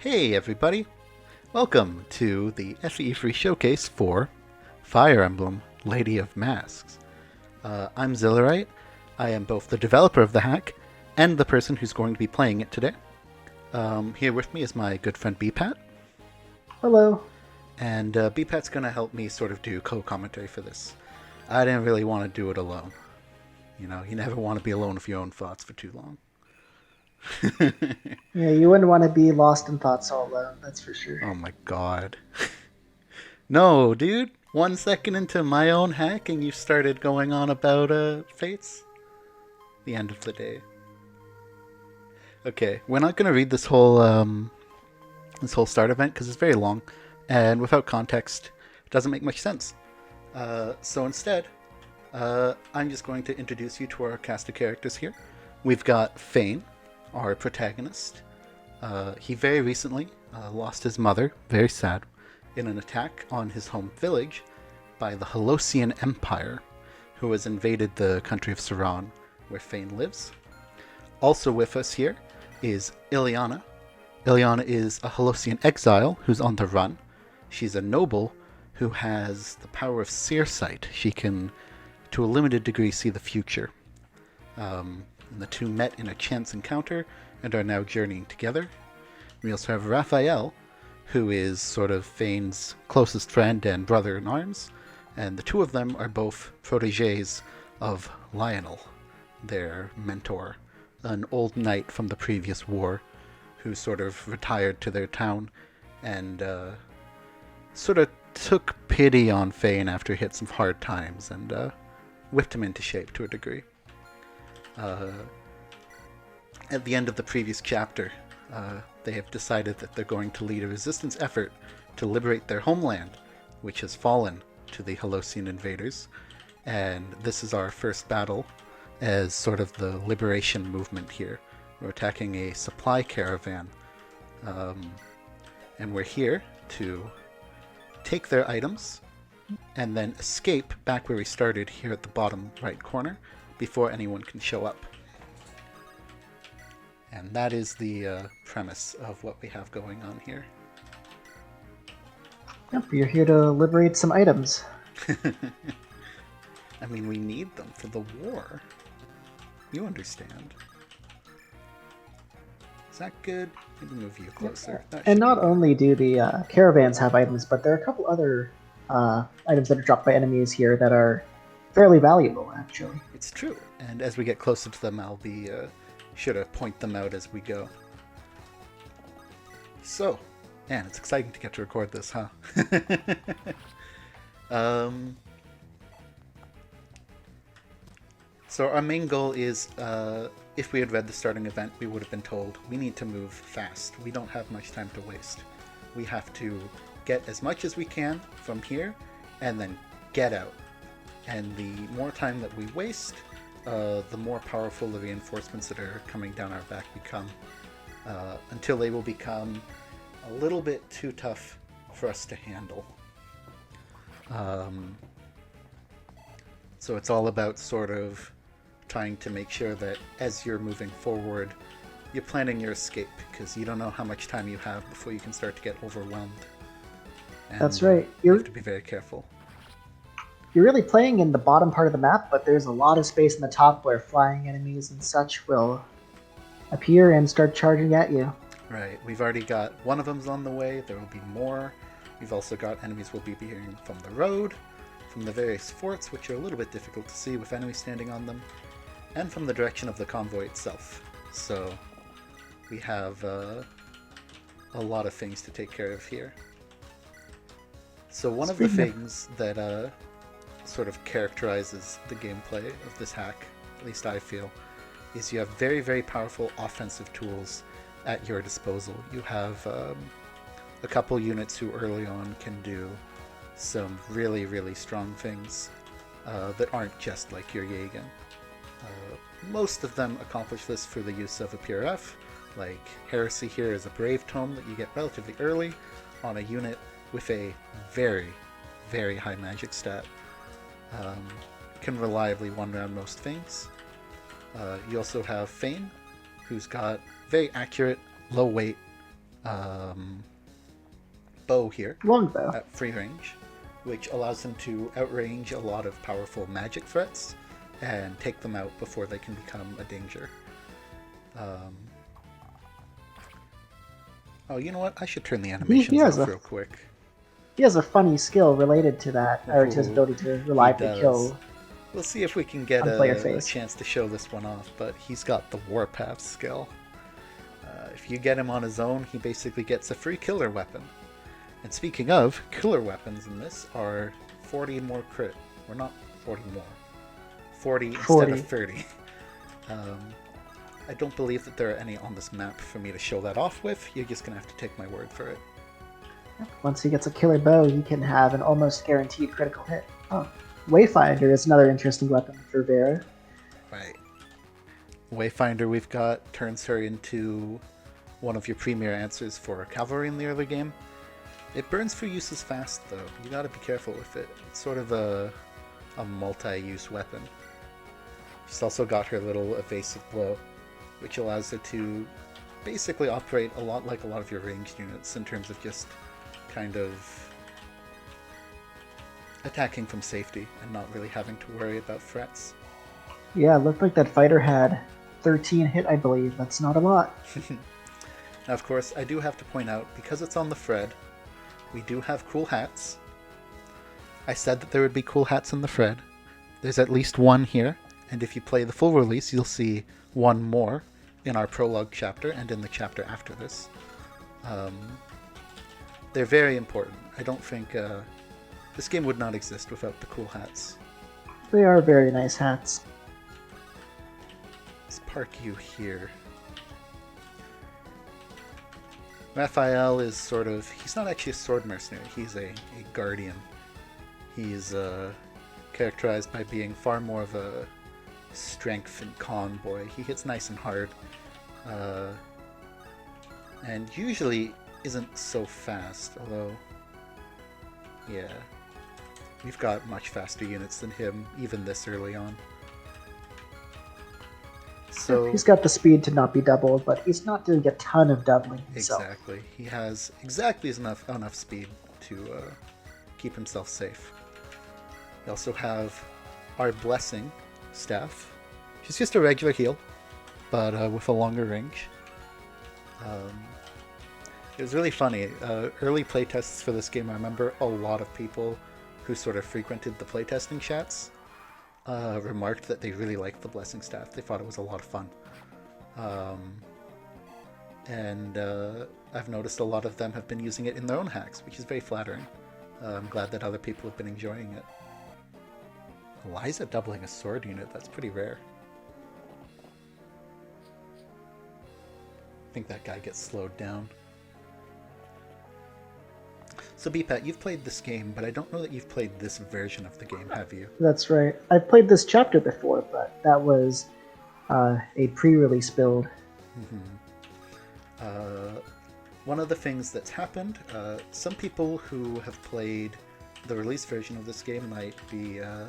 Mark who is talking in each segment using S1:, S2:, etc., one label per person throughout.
S1: Hey everybody! Welcome to the FEE3 showcase for Fire Emblem Lady of Masks. I'm Xilirite. I am both the developer of the hack and the person who's going to be playing it today. Here with me is my good friend BPAT,
S2: Hello.
S1: and BPAT's going to help me sort of do co-commentary for this. I didn't really want to do it alone. You know, you never want to be alone with your own thoughts for too long.
S2: Yeah, you wouldn't want to be lost in thoughts all alone, that's for sure.
S1: Oh my god. No, dude. 1 second into my own hack and you started going on about fates? The end of the day. Okay, we're not gonna read this whole start event because it's very long, and without context, it doesn't make much sense. So instead, I'm just going to introduce you to our cast of characters here. We've got Fane, our protagonist. He very recently lost his mother, very sad, in an attack on his home village by the Holosian Empire, who has invaded the country of Saran, where Fane lives. Also with us here is Ileana. Ileana is a Holosian exile who's on the run. She's a noble who has the power of seer sight. She can, to a limited degree, see the future. And the two met in a chance encounter and are now journeying together. We also have Raphael, who is sort of Fane's closest friend and brother in arms, and the two of them are both proteges of Lionel, their mentor, an old knight from the previous war, who sort of retired to their town and sort of took pity on Fane after he hit some hard times and whipped him into shape to a degree. At the end of the previous chapter, they have decided that they're going to lead a resistance effort to liberate their homeland, which has fallen to the Holosian invaders. And this is our first battle as sort of the liberation movement here. We're attacking a supply caravan, and we're here to take their items and then escape back where we started here at the bottom right corner before anyone can show up. And that is the premise of what we have going on here.
S2: Yep, you're here to liberate some items.
S1: I mean, we need them for the war. You understand. Is that good? Let me move you closer.
S2: Yep. And not only do the caravans have items, but there are a couple other items that are dropped by enemies here that are fairly valuable, actually.
S1: It's true. And as we get closer to them, I'll be sure to point them out as we go. So, man, it's exciting to get to record this, huh? So our main goal is, if we had read the starting event, we would have been told, we need to move fast. We don't have much time to waste. We have to get as much as we can from here, and then get out. And the more time that we waste, the more powerful the reinforcements that are coming down our back become, until they will become a little bit too tough for us to handle. So it's all about sort of trying to make sure that as you're moving forward, you're planning your escape, because you don't know how much time you have before you can start to get overwhelmed. And,
S2: that's right.
S1: You have to be very careful.
S2: You're really playing in the bottom part of the map, but there's a lot of space in the top where flying enemies and such will appear and start charging at you.
S1: Right. We've already got one of them's on the way. There will be more. We've also got enemies will be appearing from the road, from the various forts, which are a little bit difficult to see with enemies standing on them, and from the direction of the convoy itself. So we have a lot of things to take care of here. So one of the things that sort of characterizes the gameplay of this hack, at least I feel, is you have very, very powerful offensive tools at your disposal. You have a couple units who early on can do some really, really strong things that aren't just like your Jagen. Most of them accomplish this through the use of a PRF, like Heresy here is a Brave Tome that you get relatively early on a unit with a very, very high magic stat. Can reliably one-round most things. You also have Fane, who's got very accurate, low weight, bow here
S2: Longbow.
S1: at free range, which allows him to outrange a lot of powerful magic threats and take them out before they can become a danger. Oh, you know what? I should turn the animations off real quick.
S2: He has a funny skill related to that, or to his
S1: Ooh,
S2: ability to reliably kill.
S1: We'll see if we can get a chance to show this one off, but he's got the Warpath skill. If you get him on his own, he basically gets a free killer weapon. And speaking of, killer weapons in this are 40 more crit. Or not 40 more. 40 instead of 30. I don't believe that there are any on this map for me to show that off with. You're just going to have to take my word for it.
S2: Once he gets a killer bow, he can have an almost guaranteed critical hit. Oh, Wayfinder is another interesting weapon for Vera.
S1: Right. Wayfinder we've got turns her into one of your premier answers for cavalry in the early game. It burns for uses fast though. You gotta be careful with it. It's sort of a multi-use weapon. She's also got her little evasive blow, which allows her to basically operate a lot like a lot of your ranged units in terms of just kind of attacking from safety and not really having to worry about threats.
S2: Yeah, it looked like that fighter had 13 hit, I believe. That's not a lot.
S1: Now, of course, I do have to point out, because it's on the thread, we do have cool hats. I said that there would be cool hats in the thread. There's at least one here, and if you play the full release, you'll see one more in our prologue chapter and in the chapter after this. They're very important. I don't think this game would not exist without the cool hats.
S2: They are very nice hats.
S1: Let's park you here. Raphael is sort of... He's not actually a sword mercenary. He's a guardian. He's characterized by being far more of a strength and con boy. He hits nice and hard. And usually isn't so fast, although... Yeah. We've got much faster units than him, even this early on. So
S2: he's got the speed to not be doubled, but he's not doing a ton of doubling himself.
S1: Exactly. He has exactly enough speed to keep himself safe. We also have our Blessing staff. She's just a regular heal, but with a longer range. It was really funny. Early playtests for this game, I remember a lot of people who sort of frequented the playtesting chats remarked that they really liked the Blessing staff. They thought it was a lot of fun. And I've noticed a lot of them have been using it in their own hacks, which is very flattering. I'm glad that other people have been enjoying it. Eliza doubling a sword unit, that's pretty rare. I think that guy gets slowed down. So BPAT, you've played this game, but I don't know that you've played this version of the game, have you?
S2: That's right. I've played this chapter before, but that was a pre-release build.
S1: One of the things that's happened, some people who have played the release version of this game might be a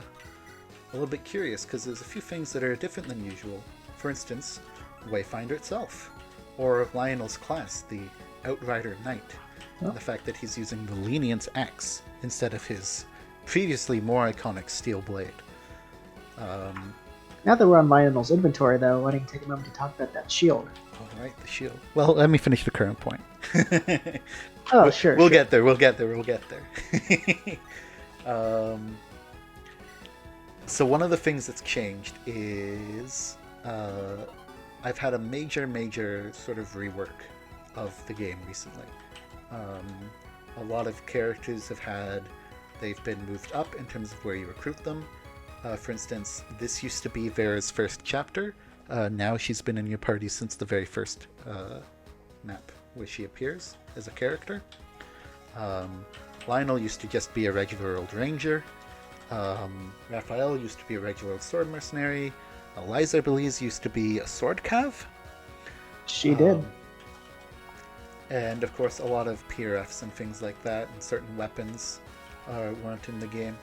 S1: little bit curious, because there's a few things that are different than usual. For instance, Wayfinder itself, or Lionel's class, the Outrider Knight. The fact that he's using the Lenience Axe instead of his previously more iconic Steel Blade.
S2: Now that we're on Lionel's inventory, though, why don't you take a moment to talk about that shield?
S1: All right, the shield. Well, let me finish the current point.
S2: Oh, sure.
S1: We'll get there. So one of the things that's changed is I've had a major sort of rework of the game recently. A lot of characters they've been moved up in terms of where you recruit them. For instance, this used to be Vera's first chapter. Now she's been in your party since the very first map where she appears as a character. Lionel used to just be a regular old ranger. Raphael used to be a regular old sword mercenary. Eliza, I believe, used to be a sword cav.
S2: She did.
S1: And of course, a lot of PRFs and things like that, and certain weapons weren't in the game.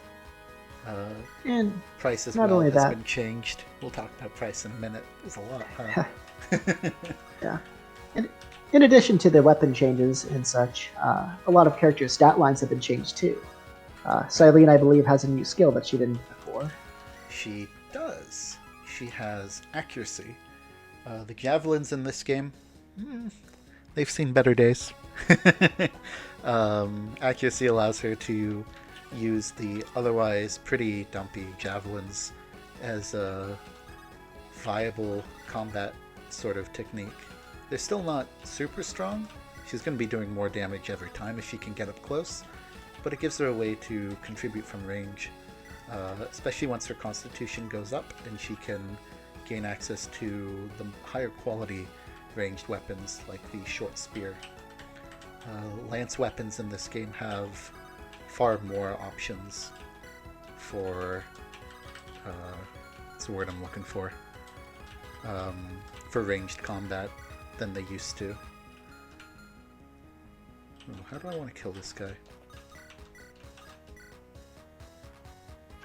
S2: And
S1: price as
S2: not
S1: well
S2: only
S1: has
S2: that,
S1: been changed. We'll talk about price in a minute. There's a lot, huh?
S2: Yeah. And In addition to the weapon changes and such, a lot of characters' stat lines have been changed too. Xilirite, I believe, has a new skill that she didn't before.
S1: She does. She has accuracy. The javelins in this game, they've seen better days. Accuracy allows her to use the otherwise pretty dumpy javelins as a viable combat sort of technique. They're still not super strong. She's going to be doing more damage every time if she can get up close, but it gives her a way to contribute from range, especially once her constitution goes up and she can gain access to the higher quality ranged weapons like the short spear. Lance weapons in this game have far more options for what's the word I'm looking for ranged combat than they used to. Oh, how do I want to kill this guy?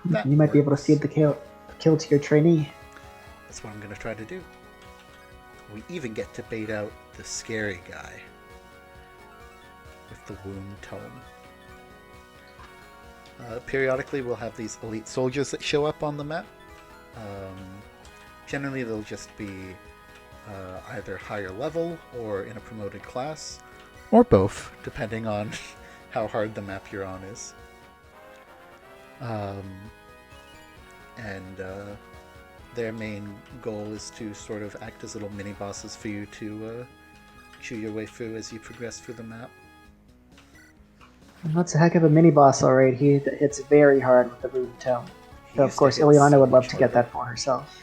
S2: You might be able to feed the kill to your trainee.
S1: That's what I'm going to try to do. We even get to bait out the scary guy with the wound tome. Periodically we'll have these elite soldiers that show up on the map. Generally they'll just be either higher level or in a promoted class, or both, depending on how hard the map you're on is. Their main goal is to sort of act as little mini-bosses for you to chew your way through as you progress through the map.
S2: That's a heck of a mini-boss, alright. He hits very hard with the Rune Tome. So of course, Ileana would love to get that for herself.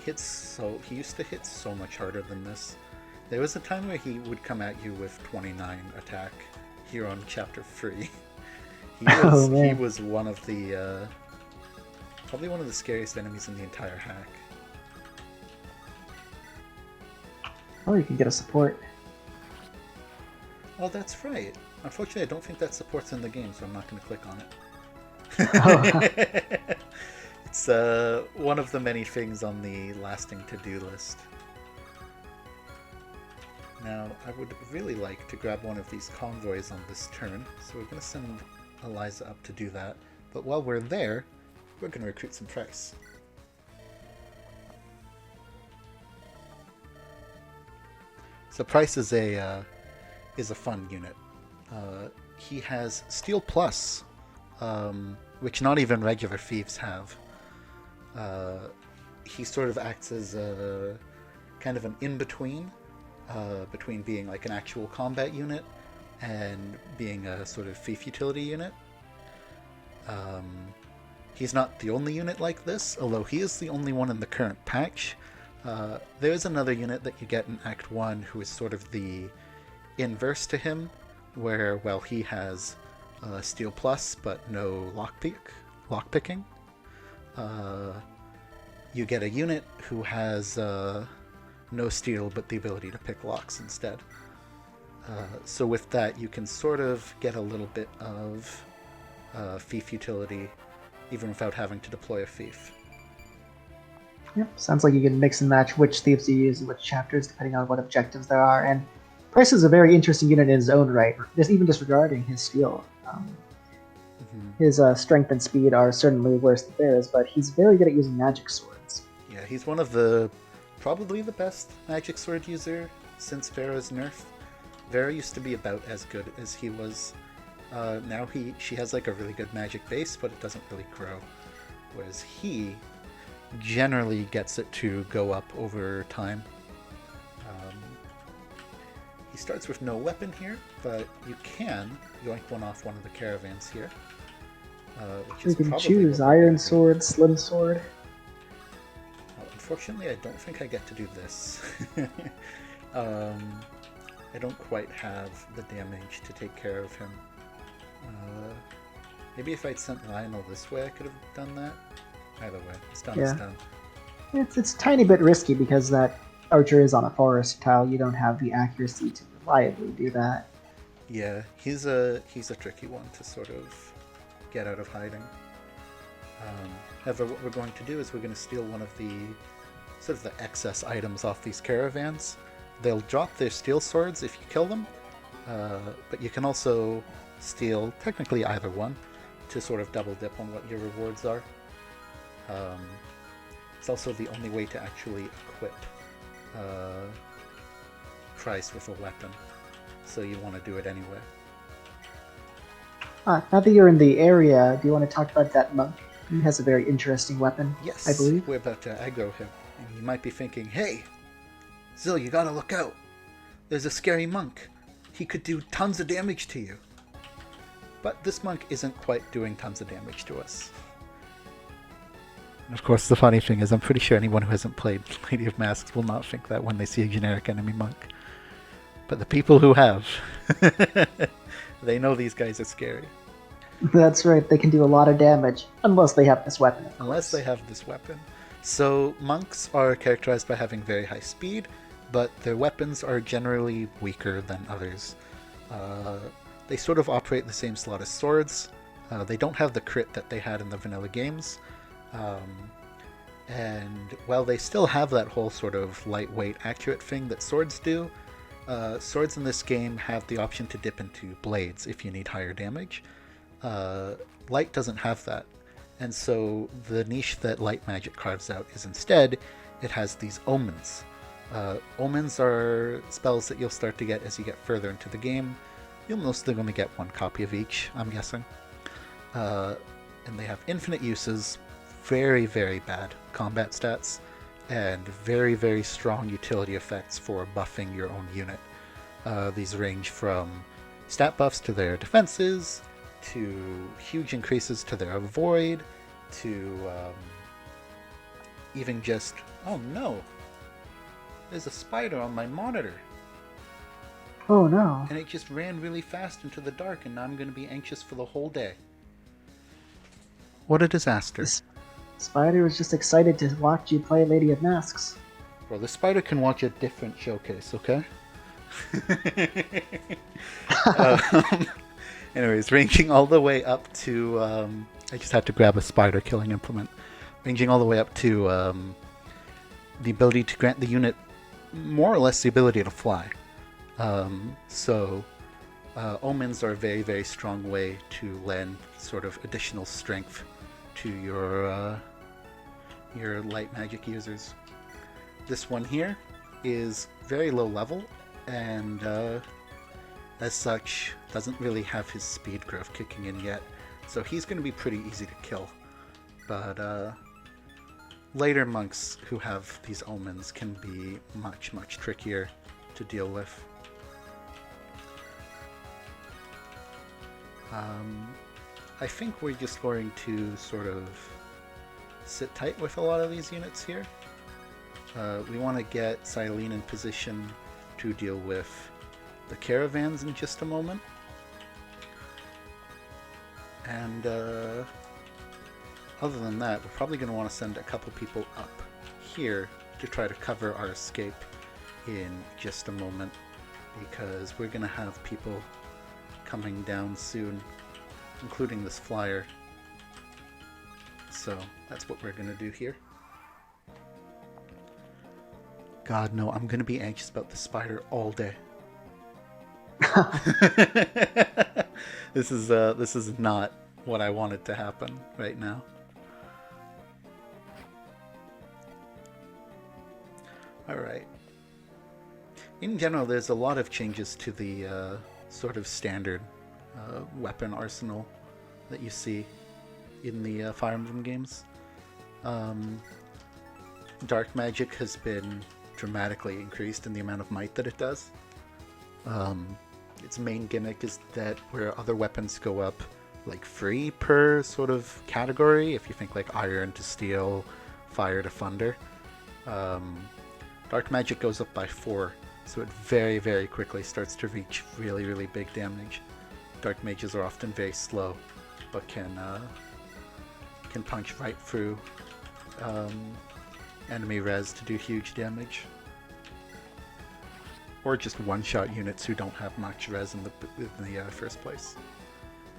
S1: He used to hit so much harder than this. There was a time where he would come at you with 29 attack here on Chapter 3. He was one of the probably one of the scariest enemies in the entire hack.
S2: Oh, you can get a support.
S1: Oh, that's right. Unfortunately, I don't think that support's in the game, so I'm not going to click on it.
S2: Oh.
S1: It's one of the many things on the lasting to-do list. Now, I would really like to grab one of these convoys on this turn, so we're going to send Eliza up to do that. But while we're there, we're going to recruit some Price. So Price is a fun unit. He has Steel Plus, which not even regular thieves have. He sort of acts as a kind of an in-between between being like an actual combat unit and being a sort of thief utility unit. He's not the only unit like this, although he is the only one in the current patch. There's another unit that you get in Act 1 who is sort of the inverse to him, where, well, he has Steel Plus but no lockpicking. You get a unit who has no steel but the ability to pick locks instead. So with that, you can sort of get a little bit of thief utility even without having to deploy a thief.
S2: Yep, sounds like you can mix and match which thieves you use in which chapters depending on what objectives there are. And Price is a very interesting unit in his own right, even disregarding his skill. His strength and speed are certainly worse than theirs, but he's very good at using magic swords.
S1: Yeah, he's one of probably the best magic sword user since Pharah's nerf. Vera used to be about as good as he was. Now she has like a really good magic base, but it doesn't really grow. Whereas he generally gets it to go up over time. He starts with no weapon here, but you can yoink one off one of the caravans here.
S2: You can choose Iron Sword, Slim Sword.
S1: Unfortunately, I don't think I get to do this. I don't quite have the damage to take care of him. Maybe if I'd sent Lionel this way, I could have done that. Either way, it's done.
S2: Yeah.
S1: It's done.
S2: It's a tiny bit risky because that archer is on a forest tile. You don't have the accuracy to reliably do that.
S1: Yeah, he's a tricky one to sort of get out of hiding. However, what we're going to do is we're going to steal one of the sort of the excess items off these caravans they'll drop their steel swords if you kill them, but you can also steal technically either one to sort of double dip on what your rewards are. It's also the only way to actually equip Christ with a weapon, so you want to do it anyway.
S2: Now that you're in the area, do you want to talk about that monk? He has a very interesting weapon,
S1: Yes,
S2: I believe.
S1: we're about to aggro him, and you might be thinking, hey, Zil, you gotta look out. There's a scary monk. He could do tons of damage to you. But this monk isn't quite doing tons of damage to us. And of course, the funny thing is, I'm pretty sure anyone who hasn't played Lady of Masks will not think that when they see a generic enemy monk. But the people who have, they know these guys are scary.
S2: That's right, they can do a lot of damage, unless they have this weapon.
S1: Unless they have this weapon. So, monks are characterized by having very high speed, but their weapons are generally weaker than others. They sort of operate the same slot as swords. They don't have the crit that they had in the vanilla games. And while they still have that whole sort of lightweight, accurate thing that swords do, swords in this game have the option to dip into blades if you need higher damage. Light doesn't have that. And so the niche that light magic carves out is instead, it has these omens. Omens are spells that you'll start to get as you get further into the game. You'll mostly only get one copy of each, I'm guessing. And they have infinite uses, very, very bad combat stats, and very, very strong utility effects for buffing your own unit. These range from stat buffs to their defenses, to huge increases to their avoid, to even just, oh no, there's a spider on my monitor.
S2: Oh no.
S1: And it just ran really fast into the dark, and now I'm going to be anxious for the whole day. What a disaster.
S2: Spider was just excited to watch you play Lady of Masks.
S1: Well, the spider can watch a different showcase, okay? Anyways, ranging all the way up to... I just had to grab a spider killing implement. Ranging all the way up to the ability to grant the unit more or less the ability to fly. Omens are a very, very strong way to lend sort of additional strength to your light magic users. This one here is very low level, and as such doesn't really have his speed growth kicking in yet, so he's going to be pretty easy to kill. But later monks who have these omens can be much, much trickier to deal with. I think we're just going to sort of sit tight with a lot of these units here. We want to get Xilirite in position to deal with the caravans in just a moment. And other than that, we're probably going to want to send a couple people up here to try to cover our escape in just a moment, because we're going to have people coming down soon, including this flyer. So that's what we're going to do here. God, no, I'm going to be anxious about the spider all day. This is not what I wanted to happen right now. Alright. In general, there's a lot of changes to the sort of standard weapon arsenal that you see in the Fire Emblem games. Dark magic has been dramatically increased in the amount of might that it does. Its main gimmick is that where other weapons go up like 3 per sort of category, if you think like iron to steel, fire to thunder, dark magic goes up by 4, so it very, very quickly starts to reach really, really big damage. Dark mages are often very slow, but can punch right through enemy res to do huge damage. Or just one-shot units who don't have much res in the first place.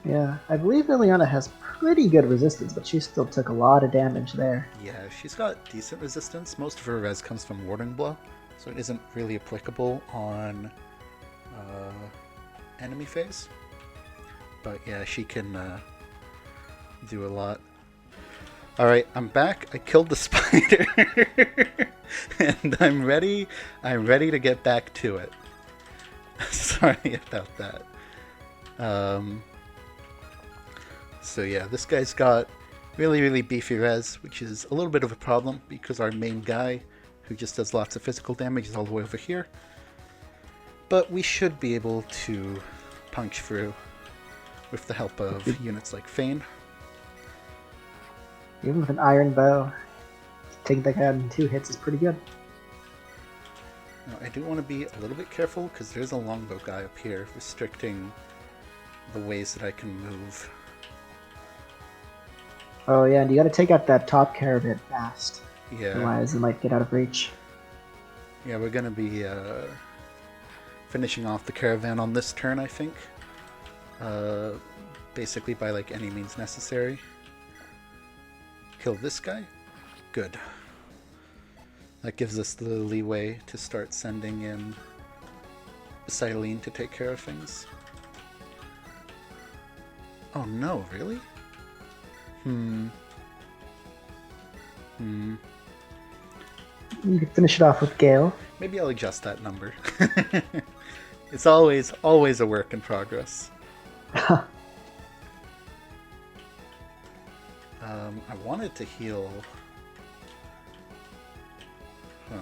S2: Yeah, I believe Liliana has pretty good resistance, but she still took a lot of damage there.
S1: Yeah, she's got decent resistance. Most of her res comes from Warding Blow, so it isn't really applicable on enemy phase. But yeah, she can do a lot. Alright, I'm back. I killed the spider. And I'm ready to get back to it. Sorry about that. So yeah, this guy's got really beefy res, which is a little bit of a problem because our main guy, who just does lots of physical damage, is all the way over here. But we should be able to punch through with the help of units like Fane.
S2: Even with an iron bow, taking that guy out in 2 hits is pretty good.
S1: Now, I do want to be a little bit careful because there's a longbow guy up here restricting the ways that I can move.
S2: Oh yeah, and you gotta take out that top caravan fast.
S1: Yeah.
S2: Otherwise it might get out of reach.
S1: Yeah, we're gonna be finishing off the caravan on this turn, I think. Basically by like any means necessary. Kill this guy. Good. That gives us the leeway to start sending in Xilirite to take care of things. Oh no, really?
S2: You can finish it off with Gale.
S1: Maybe I'll adjust that number. It's always a work in progress. I wanted to heal. Huh.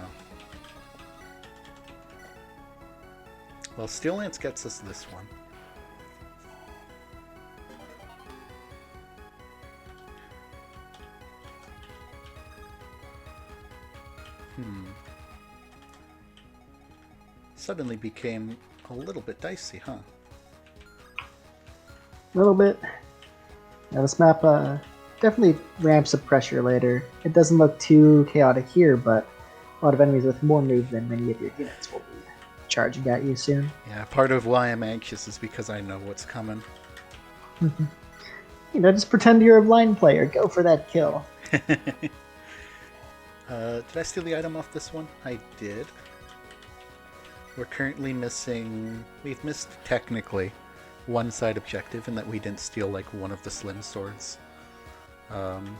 S1: Well, Steel Lance gets us this one. Suddenly became a little bit dicey, huh?
S2: A little bit. Now this map definitely ramps up pressure later. It doesn't look too chaotic here, but a lot of enemies with more move than many of your units will be charging at you soon.
S1: Yeah, part of why I'm anxious is because I know what's coming.
S2: You know, just pretend you're a blind player. Go for that kill.
S1: Did I steal the item off this one? I did. We're currently missing... We've missed, technically, one side objective in that we didn't steal, like, one of the slim swords. I'm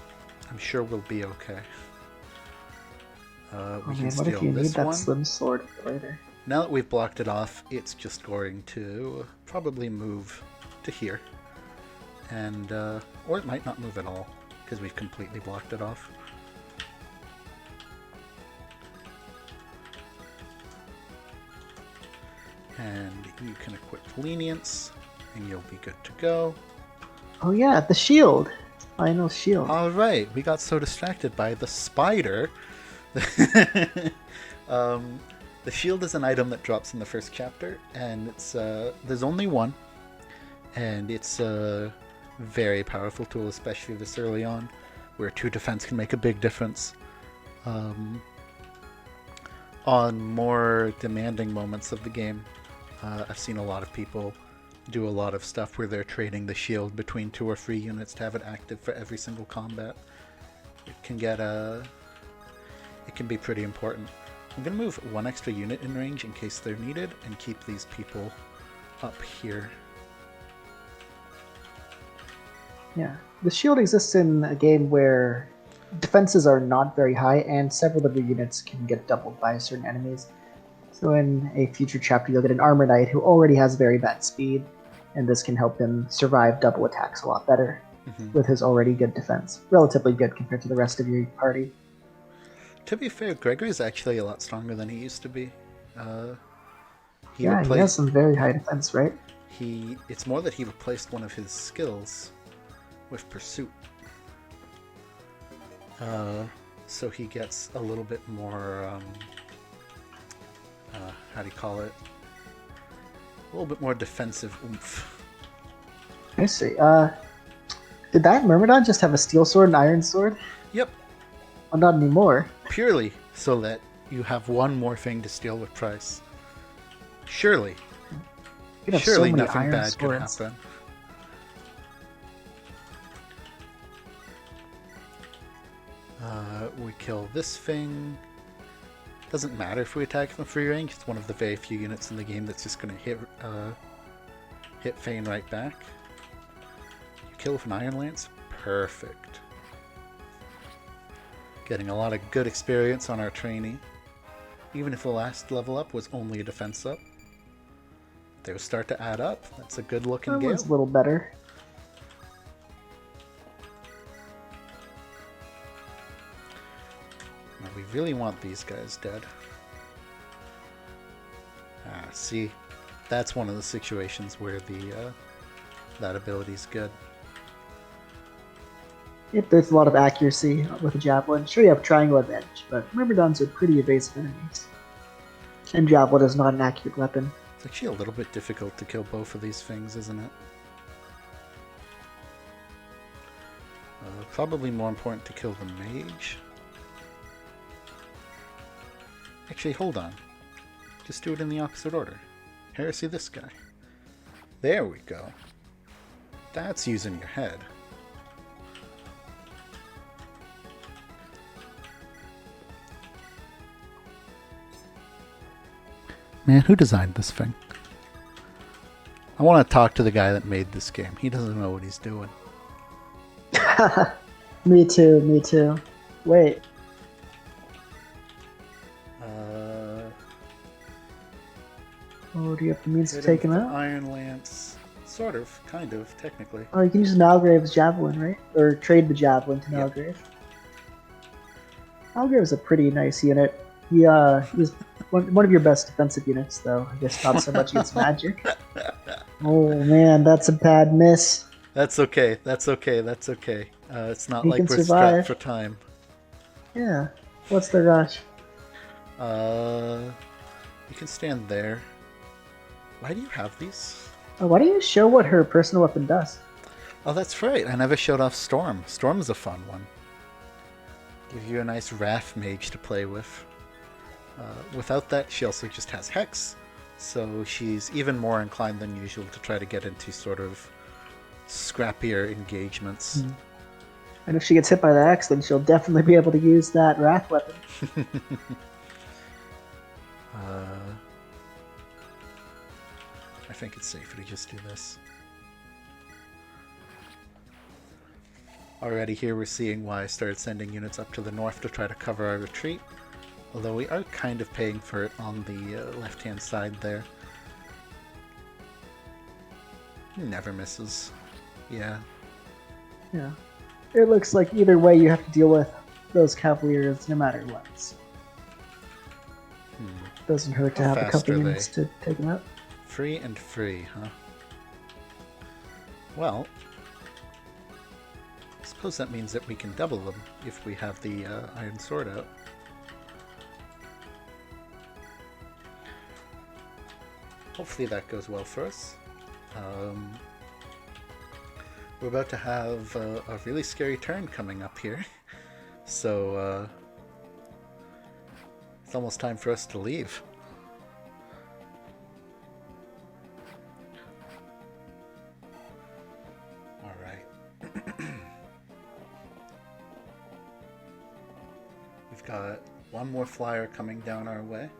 S1: sure we'll be okay. We can
S2: what if
S1: steal
S2: you
S1: this
S2: need that
S1: one.
S2: slim sword later?
S1: Now that we've blocked it off, it's just going to probably move to here. And, or it might not move at all, because we've completely blocked it off. And you can equip Lenience, and you'll be good to go.
S2: Oh yeah, the shield! Final shield.
S1: Alright, we got so distracted by the spider. The shield is an item that drops in the first chapter, and it's there's only one, and it's a very powerful tool, especially this early on, where 2 defense can make a big difference. On more demanding moments of the game, I've seen a lot of people do a lot of stuff where they're trading the shield between 2 or 3 units to have it active for every single combat. It can get it can be pretty important. I'm going to move 1 extra unit in range in case they're needed and keep these people up here.
S2: Yeah, the shield exists in a game where defenses are not very high and several of your units can get doubled by certain enemies. So in a future chapter you'll get an armor knight who already has very bad speed, and this can help him survive double attacks a lot better with his already good defense. Relatively good compared to the rest of your party.
S1: To be fair, Gregory's actually a lot stronger than he used to be.
S2: He has some very high defense, right?
S1: It's more that he replaced one of his skills with Pursuit. So he gets a little bit more, how do you call it? A little bit more defensive oomph.
S2: I see. Did that Myrmidon just have a steel sword and iron sword?
S1: Yep.
S2: Well, not anymore.
S1: Purely so that you have one more thing to steal with price. Surely. Surely nothing bad could happen. We kill this thing. Doesn't matter if we attack from free range. It's one of the very few units in the game that's just going to hit Fane right back. You kill with an Iron Lance? Perfect. Getting a lot of good experience on our trainee. Even if the last level up was only a defense up. Those start to add up. That's a good looking
S2: That
S1: Gale.
S2: one's a little better.
S1: Now we really want these guys dead. See, that's one of the situations where the that ability's good.
S2: Yep, there's a lot of accuracy with a Javelin. Sure, you have triangle advantage, but Myrmidons are pretty evasive enemies. And Javelin is not an accurate weapon.
S1: It's actually a little bit difficult to kill both of these things, isn't it? Probably more important to kill the mage. Actually, hold on. Just do it in the opposite order. Heresy this guy. There we go. That's using your head. Man, who designed this thing? I want to talk to the guy that made this game. He doesn't know what he's doing.
S2: Me too, me too. Wait. Oh, do you have the means to take him out?
S1: Iron Lance. Sort of, kind of, technically.
S2: Oh, you can use Malgrave's Javelin, right? Or trade the Javelin to Malgrave. Malgrave's a pretty nice unit. He's one of your best defensive units, though. I guess not so much against magic. Oh man, that's a bad miss.
S1: That's okay. That's okay. That's okay. It's not
S2: He
S1: like
S2: can
S1: we're
S2: survive.
S1: strapped for time.
S2: Yeah. What's the rush?
S1: You can stand there. Why do you have these?
S2: Oh, why don't you show what her personal weapon does?
S1: Oh, that's right. I never showed off Storm. Storm's a fun one. Give you a nice Wrath Mage to play with. Without that, she also just has Hex, so she's even more inclined than usual to try to get into sort of scrappier engagements.
S2: Mm. And if she gets hit by the Hex, then she'll definitely be able to use that Wrath weapon.
S1: I think it's safer to just do this. Already here we're seeing why I started sending units up to the north to try to cover our retreat. Although we are kind of paying for it on the left-hand side there. Never misses. Yeah.
S2: Yeah. It looks like either way you have to deal with those Cavaliers no matter what. Doesn't hurt to
S1: How
S2: have a
S1: fast
S2: couple
S1: are
S2: units
S1: they?
S2: to take them out.
S1: Free and free, huh? Well, I suppose that means that we can double them if we have the Iron Sword out. Hopefully that goes well for us. We're about to have a really scary turn coming up here. So, it's almost time for us to leave. Alright. We've got one more flyer coming down our way.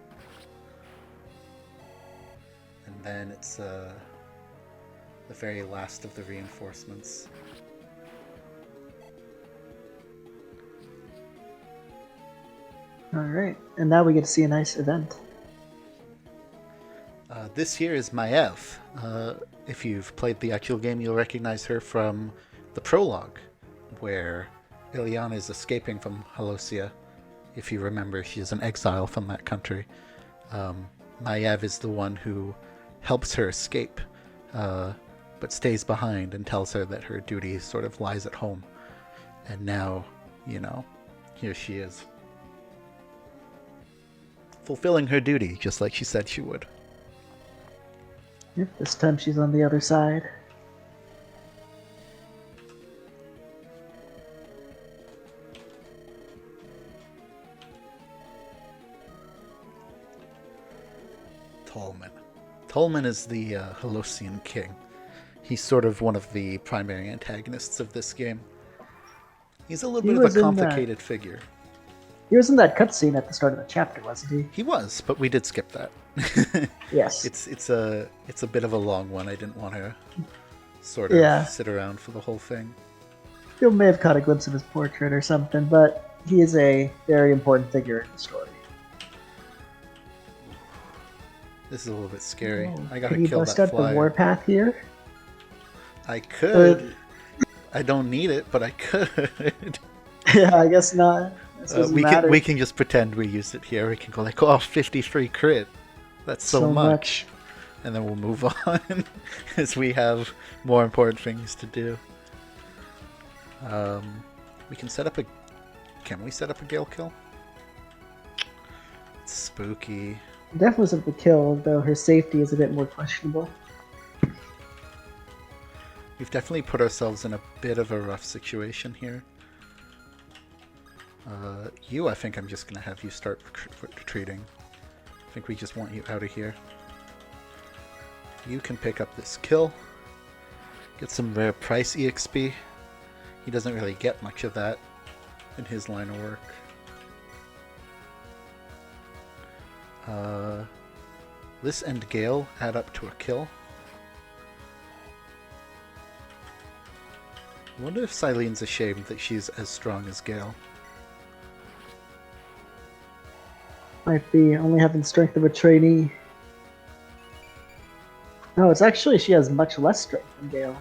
S1: And then it's the very last of the reinforcements.
S2: Alright, and now we get to see a nice event.
S1: This here is Maiev. If you've played the actual game, you'll recognize her from the prologue, where Ilyana is escaping from Halosia. If you remember, she is an exile from that country. Maiev is the one who helps her escape, but stays behind and tells her that her duty sort of lies at home. And now, you know, here she is. Fulfilling her duty, just like she said she would.
S2: Yep, this time she's on the other side.
S1: Tolman. Tolman is the Halosian king. He's sort of one of the primary antagonists of this game. He's a little bit of a complicated figure.
S2: He was in that cutscene at the start of the chapter, wasn't he?
S1: He was, but we did skip that.
S2: Yes.
S1: It's a bit of a long one. I didn't want to sort of
S2: Yeah.
S1: sit around for the whole thing.
S2: You may have caught a glimpse of his portrait or something, but he is a very important figure in the story.
S1: This is a little bit scary.
S2: Oh,
S1: I gotta
S2: can you
S1: kill
S2: bust
S1: that
S2: out the
S1: flyer.
S2: warpath here?
S1: I could. I don't need it, but I could.
S2: Yeah, I guess not. This doesn't matter.
S1: We can just pretend we used it here. We can go like, oh, 53 crit. That's so much. And then we'll move on as we have more important things to do. We can set up a... Can we set up a Gale kill? It's spooky.
S2: Definitely something to kill, though her safety is a bit more questionable.
S1: We've definitely put ourselves in a bit of a rough situation here. I think I'm just going to have you start retreating. I think we just want you out of here. You can pick up this kill. Get some rare price EXP. He doesn't really get much of that in his line of work. This and Gale add up to a kill. I wonder if Silene's ashamed that she's as strong as Gale.
S2: Might be only having strength of a trainee. No, it's actually she has much less strength than Gale.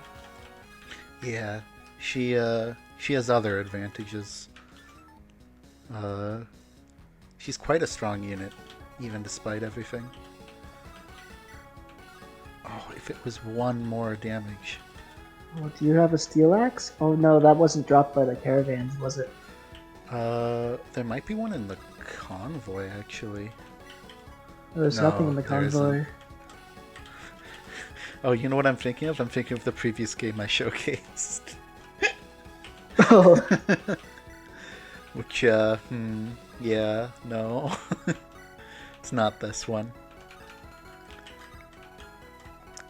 S1: Yeah, she has other advantages. She's quite a strong unit, even despite everything. Oh, if it was one more damage.
S2: Oh, do you have a steel axe? Oh no, that wasn't dropped by the caravans, was it?
S1: There might be one in the convoy, actually.
S2: There's
S1: No,
S2: nothing in the
S1: there isn't.
S2: convoy.
S1: Oh, you know what I'm thinking of? I'm thinking of the previous game I showcased.
S2: Oh,
S1: Which, yeah, no. It's not this one.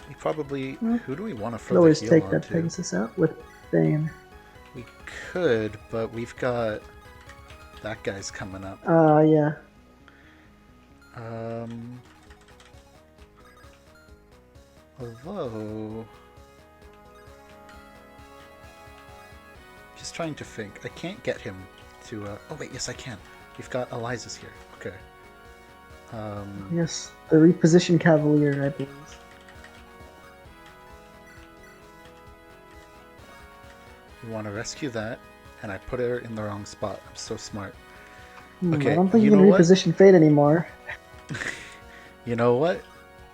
S1: We probably... Who do we want to
S2: could
S1: further
S2: always
S1: heal
S2: take
S1: onto?
S2: that Pegasus out with Bane.
S1: We could, but we've got... That guy's coming up.
S2: Yeah.
S1: Although... Just trying to think. I can't get him to... Oh wait, yes I can. We've got Eliza's here. Okay.
S2: Yes, the repositioned Cavalier, I believe.
S1: We want to rescue that, and I put her in the wrong spot. I'm so smart.
S2: I
S1: Okay,
S2: don't think
S1: you
S2: you can
S1: know what?
S2: reposition Fate anymore.
S1: You know what?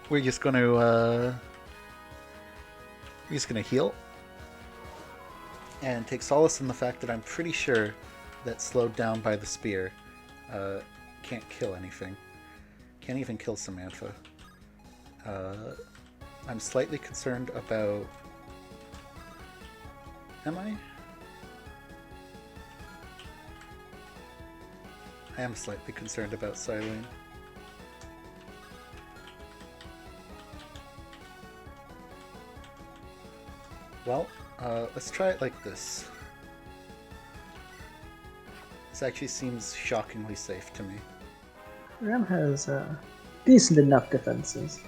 S1: We're just gonna heal and take solace in the fact that I'm pretty sure that slowed down by the spear can't kill anything. Can't even kill Samantha. I'm slightly concerned about... Am I? I am slightly concerned about Silene. Well, let's try it like this. This actually seems shockingly safe to me.
S2: Ram has decent enough defenses.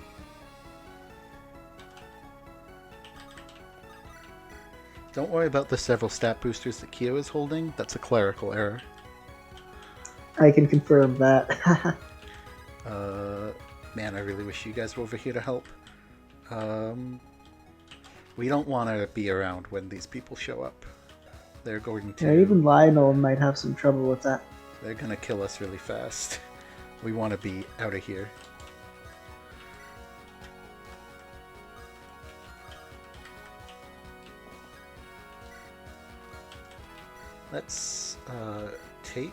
S1: Don't worry about the several stat boosters that Kyo is holding. That's a clerical error.
S2: I can confirm that.
S1: Man, I really wish you guys were over here to help. We don't want to be around when these people show up. They're going to...
S2: Yeah, even Lionel might have some trouble with that.
S1: They're going to kill us really fast. We want to be out of here. Let's take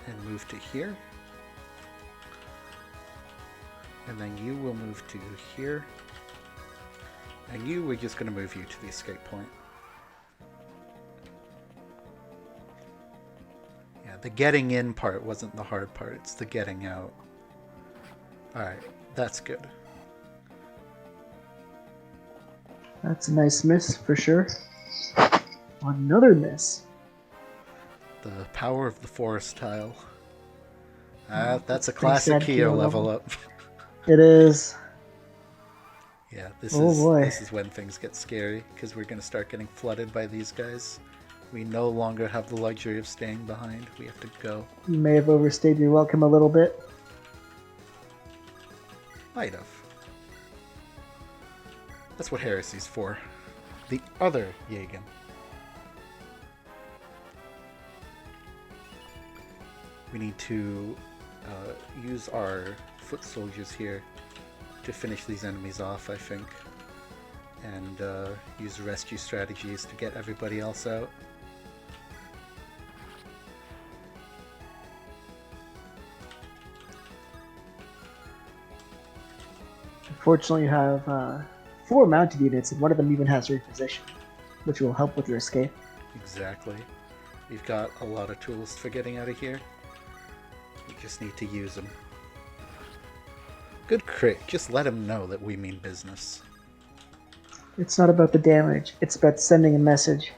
S1: and move to here. And then you will move to here. And you, we're just going to move you to the escape point. Yeah, the getting in part wasn't the hard part, it's the getting out. Alright, that's good.
S2: That's a nice miss for sure. Another miss.
S1: The power of the forest tile. That's a
S2: pretty
S1: classic
S2: sad
S1: Keo level up.
S2: It is.
S1: Yeah,
S2: Oh boy.
S1: this is when things get scary, because we're going to start getting flooded by these guys. We no longer have the luxury of staying behind. We have to go.
S2: You may have overstayed your welcome a little bit.
S1: Might have. That's what Heresy's for. The other Jagen. We need to use our foot soldiers here to finish these enemies off, I think. And use rescue strategies to get everybody else out.
S2: Unfortunately, you have 4 mounted units, and one of them even has reposition, which will help with your escape.
S1: Exactly. We've got a lot of tools for getting out of here. We just need to use them. Good crit. Just let him know that we mean business.
S2: It's not about the damage, it's about sending a message.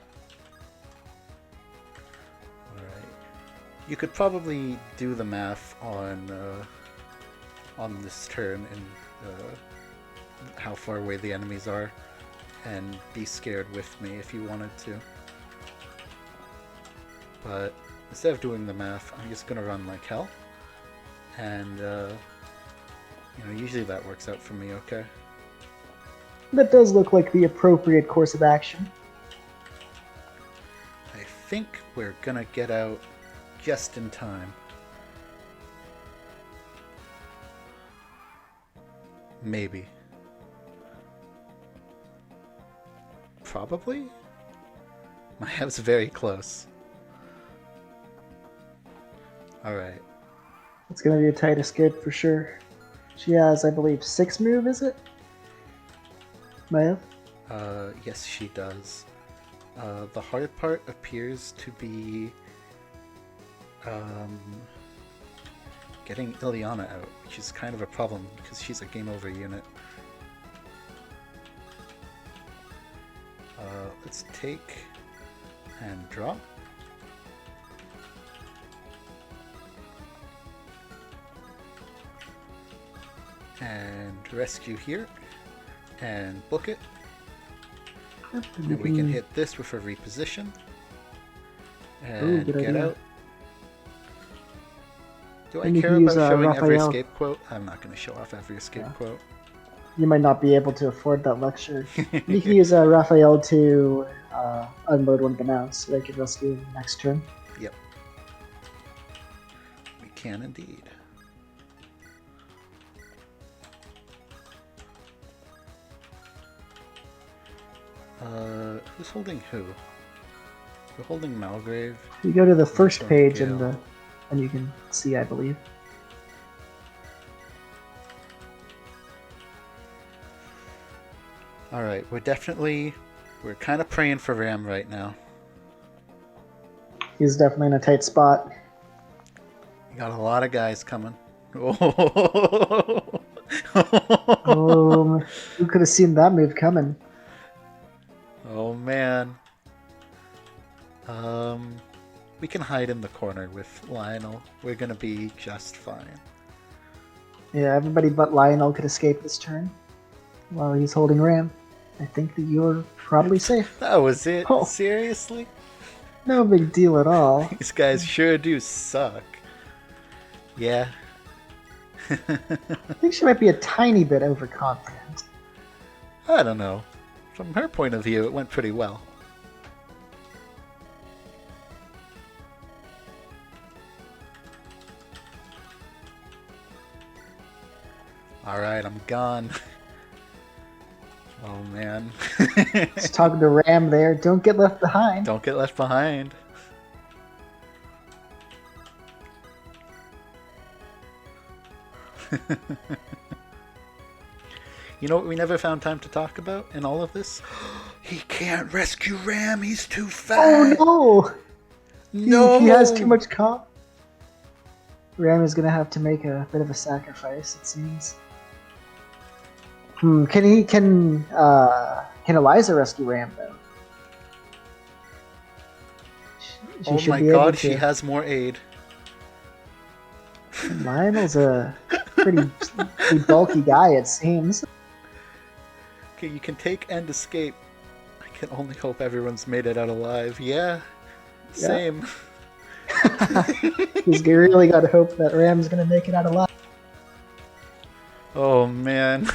S1: Alright. You could probably do the math on this turn and how far away the enemies are, and be scared with me if you wanted to. But instead of doing the math, I'm just gonna run like hell, and usually that works out for me okay.
S2: That does look like the appropriate course of action.
S1: I think we're gonna get out just in time. Maybe. Probably? My head's very close. Alright.
S2: It's gonna be a tight escape for sure. She has, I believe, 6 move, is it? Maya?
S1: Yes, she does. The hard part appears to be getting Ileana out, which is kind of a problem because she's a game over unit. Let's take and drop. And rescue here. And book it. And we can hit this with a reposition. And get
S2: idea.
S1: out. Do I
S2: And you
S1: care
S2: can use,
S1: about showing every
S2: Raphael.
S1: escape quote? I'm not going to show off every escape quote.
S2: You might not be able to afford that luxury. You can use Raphael to unload one of the mounts so they can rescue next turn.
S1: Yep. We can indeed. Who's holding who? We're holding Malgrave.
S2: You go to the first
S1: Don't
S2: page
S1: kill.
S2: and you can see, I believe.
S1: Alright, we're kind of praying for Ram right now.
S2: He's definitely in a tight spot.
S1: We got a lot of guys coming.
S2: Who could have seen that move coming?
S1: Oh man. We can hide in the corner with Lionel. We're gonna be just fine.
S2: Yeah, everybody but Lionel could escape this turn while he's holding Ram. I think that you're probably safe.
S1: That was it?
S2: Oh.
S1: Seriously?
S2: No big deal at all.
S1: These guys sure do suck. Yeah.
S2: I think she might be a tiny bit overconfident.
S1: I don't know. From her point of view, it went pretty well. Alright, I'm gone. Oh man.
S2: Just talking to Ram there. Don't get left behind.
S1: Don't get left behind. You know what we never found time to talk about in all of this? He can't rescue Ram, he's too fat!
S2: Oh no!
S1: No!
S2: He has too much comp. Ram is gonna have to make a bit of a sacrifice, it seems. Can Eliza rescue Ram though? She
S1: Oh
S2: should
S1: my
S2: be able
S1: god, she
S2: to.
S1: has more aid.
S2: Lionel's a pretty bulky guy, it seems.
S1: Okay, you can take and escape. I can only hope everyone's made it out alive. Yeah,
S2: Yeah.
S1: same.
S2: He's really got to hope that Ram's gonna make it out alive.
S1: Oh man.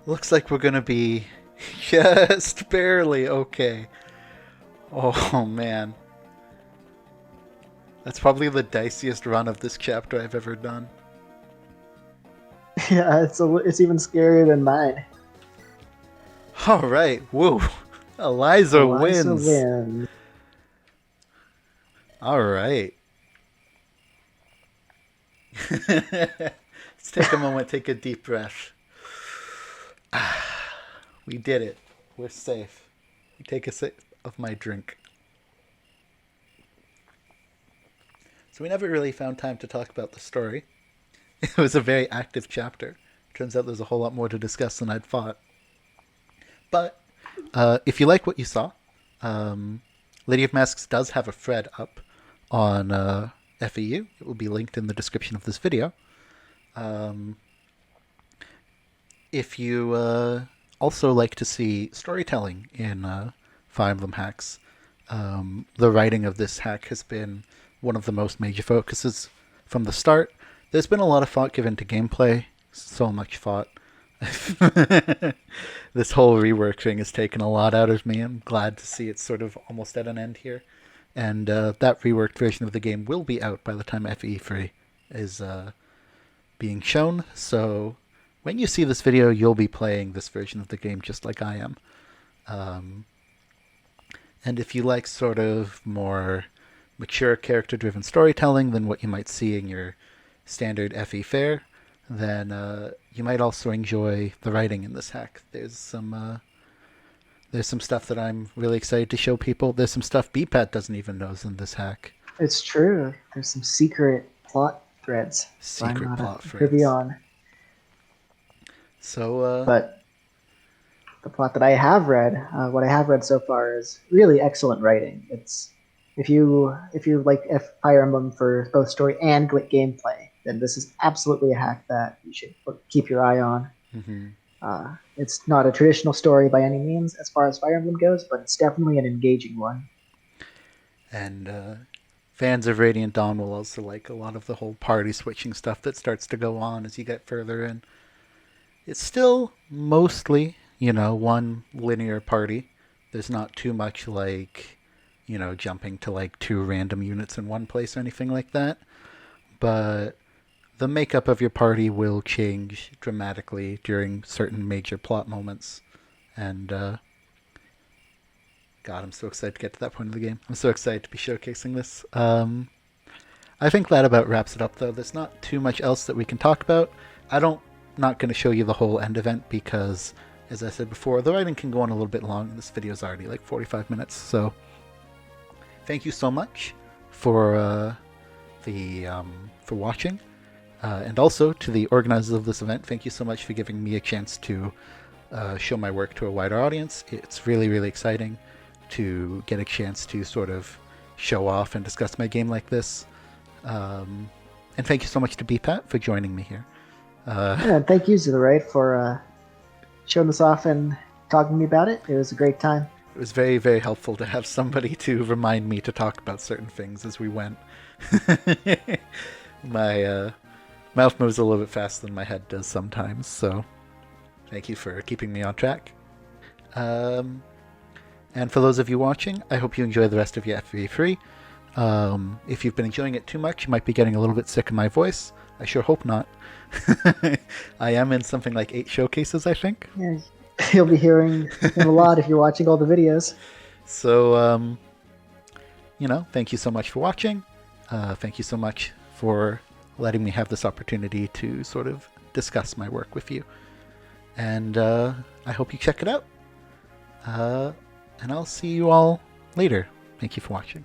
S1: Looks like we're gonna be just barely okay. Oh man. That's probably the diciest run of this chapter I've ever done.
S2: Yeah, it's even scarier than mine.
S1: Alright, woo. Eliza wins.
S2: Wins.
S1: Alright. Let's take a moment, take a deep breath. We did it. We're safe. Take a sip of my drink. So we never really found time to talk about the story. It was a very active chapter. Turns out there's a whole lot more to discuss than I'd thought. But if you like what you saw, Lady of Masks does have a thread up on FEU. It will be linked in the description of this video. If you also like to see storytelling in Fire Emblem hacks, the writing of this hack has been one of the most major focuses from the start. There's been a lot of thought given to gameplay, so much thought. This whole rework thing has taken a lot out of me. I'm glad to see it's sort of almost at an end here. And that reworked version of the game will be out by the time FE3 is being shown. So when you see this video, you'll be playing this version of the game just like I am. And if you like sort of more mature character-driven storytelling than what you might see in your standard FE fare, then you might also enjoy the writing in this hack. There's some stuff that I'm really excited to show people. There's some stuff BPAT doesn't even know is in this hack.
S2: It's true. There's some secret plot threads.
S1: Secret plot threads.
S2: Privy on.
S1: So,
S2: but the plot that I have read, what I have read so far, is really excellent writing. It's if you like Fire Emblem for both story and gameplay, then this is absolutely a hack that you should keep your eye on.
S1: Mm-hmm.
S2: It's not a traditional story by any means as far as Fire Emblem goes, but it's definitely an engaging one.
S1: And fans of Radiant Dawn will also like a lot of the whole party switching stuff that starts to go on as you get further in. It's still mostly, one linear party. There's not too much like, jumping to like 2 random units in one place or anything like that. But the makeup of your party will change dramatically during certain major plot moments. And, God, I'm so excited to get to that point of the game. I'm so excited to be showcasing this. I think that about wraps it up, though. There's not too much else that we can talk about. Not going to show you the whole end event because, as I said before, the writing can go on a little bit long, and this video is already like 45 minutes. So, thank you so much for for watching, and also to the organizers of this event. Thank you so much for giving me a chance to show my work to a wider audience. It's really, really exciting to get a chance to sort of show off and discuss my game like this. And thank you so much to BPAT for joining me here.
S2: Thank you, Xilirite, for showing us off and talking to me about it. It was a great time.
S1: It was very, very helpful to have somebody to remind me to talk about certain things as we went. My mouth moves a little bit faster than my head does sometimes, so thank you for keeping me on track. And for those of you watching, I hope you enjoy the rest of your FE3. If you've been enjoying it too much, you might be getting a little bit sick of my voice. I sure hope not. I am in something like 8 showcases, I think.
S2: Yeah, you'll be hearing him a lot if you're watching all the videos.
S1: So, thank you so much for watching. Thank you so much for letting me have this opportunity to sort of discuss my work with you. And I hope you check it out. And I'll see you all later. Thank you for watching.